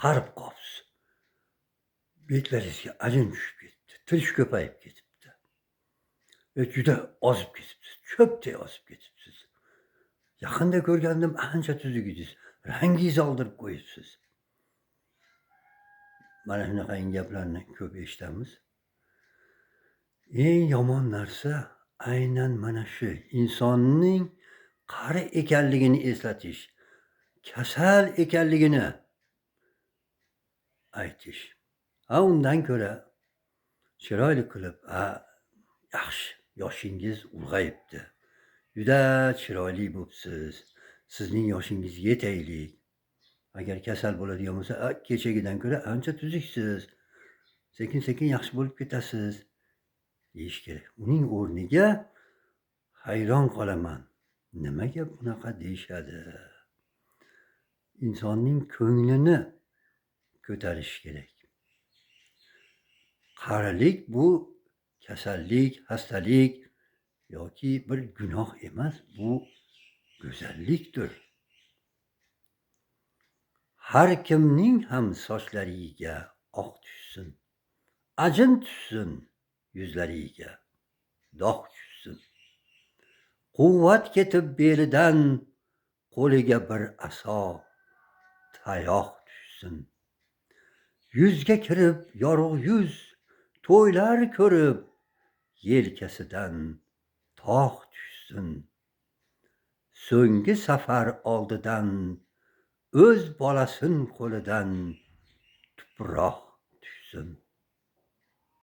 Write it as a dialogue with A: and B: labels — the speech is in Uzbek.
A: qarib qolibsiz. Betlaringizga ajin tushib ketdi, tirish ko'payib ketibdi. Juda ozib ketibsiz, cho'pday ozib ketibsiz. Yaqinda ko'rgandim, ancha tuzuk edingiz, rangingizni oldirib qo'yibsiz. Mana shunaqangi gaplarni ko'p eshitamiz. Eng yomon narsa aynan mana shu insonning qari ekanligini eslatish, kasal ekanligini aytish. Undan ko'ra chiroyli qilib, yaxshi, yoshingiz ulg'ayibdi. Juda chiroyli bo'psiz. Sizning yoshingizga yetaylik. Agar kasal bo'ladigan bo'lsa, kechagidan ko'ra ancha tuzuksiz. Sekin-sekin yaxshi bo'lib ketasiz deyish kerak. Uning o'rniga hayron qolaman. Nimaga bunaqa deyishadi? Insonning ko'nglini ko'tarish kerak. Qarilik bu kasallik, xastalik yoki bir gunoh emas, bu go'zallikdir. Har kimning ham sochlariga oq tushsin, ajin tushsin, yuzlariga dog' tushsin. Quvvat ketib belidan, qo'liga bir aso tayoq tushsin. Yuzga kirib yorug' yuz, to'ylar ko'rib, yelkasidan tog' tushsin. So'nggi safar oldidan o'z bolasin qo'lidan tuproq tushsin.